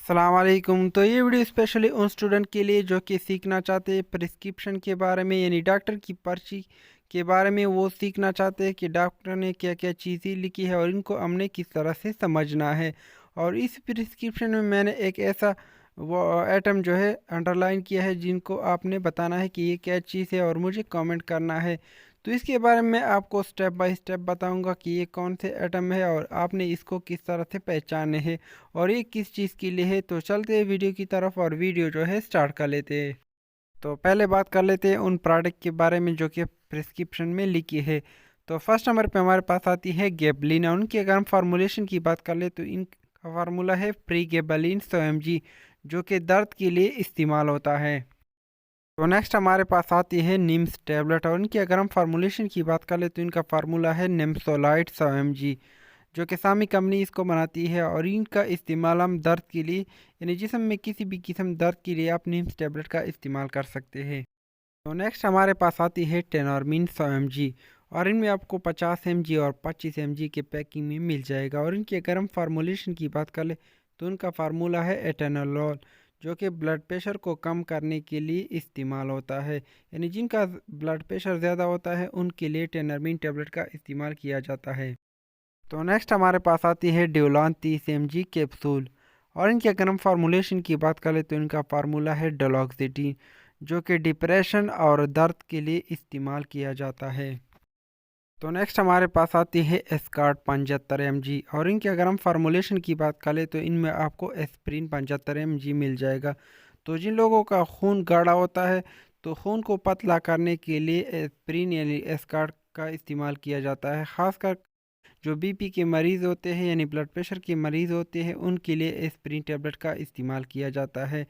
अस्सलाम वालेकुम। तो ये वीडियो स्पेशली उन स्टूडेंट के लिए जो कि सीखना चाहते हैं प्रिस्क्रिप्शन के बारे में, यानी डॉक्टर की पर्ची के बारे में। वो सीखना चाहते हैं कि डॉक्टर ने क्या क्या चीज़ें लिखी है और इनको हमने किस तरह से समझना है। और इस प्रिस्क्रिप्शन में मैंने एक ऐसा वो आइटम जो है अंडरलाइन किया है जिनको आपने बताना है कि ये क्या चीज़ है और मुझे कमेंट करना है। तो इसके बारे में मैं आपको स्टेप बाय स्टेप बताऊंगा कि ये कौन से आइटम है और आपने इसको किस तरह से पहचाने हैं और ये किस चीज़ के लिए है। तो चलते हैं वीडियो की तरफ और वीडियो जो है स्टार्ट कर लेते हैं। तो पहले बात कर लेते हैं उन प्रोडक्ट के बारे में जो कि प्रिस्क्रिप्शन में लिखी है। तो फर्स्ट नंबर पे हमारे पास आती है गेबलिन। उनकी अगर हम फार्मूलेशन की बात कर ले तो इनका फार्मूला है प्री गेबलिन 100 mg, जो कि दर्द के लिए इस्तेमाल होता है। तो नेक्स्ट हमारे पास आती है निम्स टेबलेट और इनकी अगर हम फार्मूलेशन की बात कर ले तो इनका फार्मूला है निम्सोलाइट 100 mg, जो कि सामी कंपनी इसको बनाती है। और इनका इस्तेमाल हम दर्द के लिए, यानी जिस्म में किसी भी किस्म दर्द के लिए आप निम्स टेबलेट का इस्तेमाल कर सकते हैं। तो नेक्स्ट हमारे पास आती है टेनॉर्मिन 100 mg और इनमें आपको 50 mg और 25 mg के पैकिंग में मिल जाएगा। और इनकी अगर हम फार्मूलेशन की बात कर ले तो उनका फार्मूला है एटेनोलॉल, जो कि ब्लड प्रेशर को कम करने के लिए इस्तेमाल होता है। यानी जिनका ब्लड प्रेशर ज़्यादा होता है उनके लिए टेनॉर्मिन टेबलेट का इस्तेमाल किया जाता है। तो नेक्स्ट हमारे पास आती है ड्यूलान 30 mg कैप्सूल और इनकी अगर हम फार्मूलेशन की बात करें तो इनका फार्मूला है डोलॉक्सिटीन, जो कि डिप्रेशन और दर्द के लिए इस्तेमाल किया जाता है। तो नेक्स्ट हमारे पास आती है एस्कार्ट 75 mg और इनकी अगर हम फार्मूलेशन की बात करें तो इनमें आपको एस्प्रिन 75 mg मिल जाएगा। तो जिन लोगों का खून गाढ़ा होता है तो खून को पतला करने के लिए एस्प्रिन यानी एस्कार्ट का इस्तेमाल किया जाता है। ख़ासकर जो बीपी के मरीज़ होते हैं यानी ब्लड प्रेशर के मरीज़ होते हैं उनके लिए एस्प्रिन टेबलेट का इस्तेमाल किया जाता है।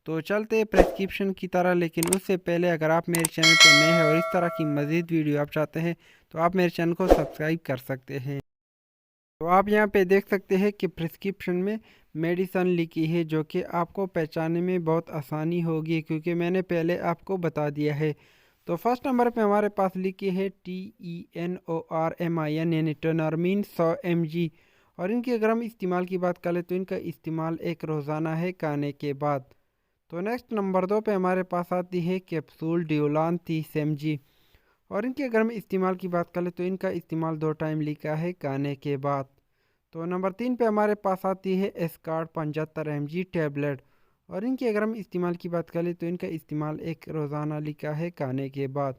तो चलते हैं प्रेस्क्रिप्शन की तरह, लेकिन उससे पहले अगर आप मेरे चैनल पर नए हैं और इस तरह की मज़ीद वीडियो आप चाहते हैं तो आप मेरे चैनल को सब्सक्राइब कर सकते हैं। तो आप यहाँ पे देख सकते हैं कि प्रिस्क्रिप्शन में मेडिसन लिखी है जो कि आपको पहचानने में बहुत आसानी होगी क्योंकि मैंने पहले आपको बता दिया है। तो फर्स्ट नंबर पे हमारे पास लिखी है TENORMIN यानी टेनॉर्मिन 100 mg और इनकी अगर हम इस्तेमाल की बात करें तो इनका इस्तेमाल एक रोज़ाना है खाने के बाद। तो नेक्स्ट नंबर 2 पे हमारे पास आती है कैप्सूल ड्यूलान 30 mg और इनके अगर हम इस्तेमाल की बात करें तो इनका इस्तेमाल 2 टाइम लिखा है खाने के बाद। तो नंबर 3 पे हमारे पास आती है एस्कार्ट 75 mg टैबलेट और इनकी अगर हम इस्तेमाल की बात करें तो इनका इस्तेमाल एक रोज़ाना लिखा है खाने के बाद।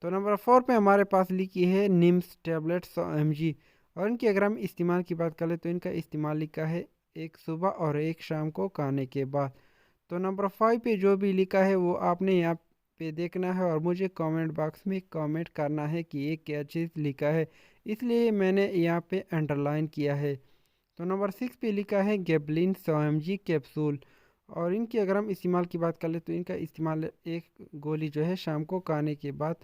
तो नंबर 4 पे हमारे पास लिखी है निम्स टैबलेट 100 mg और इनकी अगर हम इस्तेमाल की बात करें तो इनका इस्तेमाल लिखा है एक सुबह और एक शाम को खाने के बाद। तो नंबर 5 पे जो भी लिखा है वो आपने यहाँ पे देखना है और मुझे कमेंट बॉक्स में कमेंट करना है कि ये क्या चीज़ लिखा है, इसलिए मैंने यहाँ पे अंडरलाइन किया है। तो नंबर 6 पे लिखा है गेबलिन 100 mg कैप्सूल और इनकी अगर हम इस्तेमाल की बात कर ले तो इनका इस्तेमाल एक गोली जो है शाम को खाने के बाद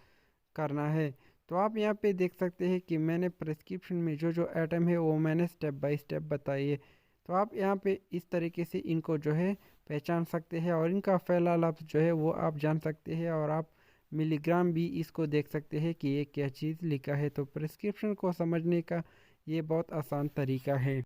करना है। तो आप यहाँ पे देख सकते हैं कि मैंने प्रिस्क्रिप्शन में जो जो आइटम है वो मैंने स्टेप बाय स्टेप बताई है। तो आप यहाँ पे इस तरीके से इनको जो है पहचान सकते हैं और इनका पहला लफ्ज़ जो है वो आप जान सकते हैं और आप मिलीग्राम भी इसको देख सकते हैं कि ये क्या चीज़ लिखा है। तो प्रिस्क्रिप्शन को समझने का ये बहुत आसान तरीका है।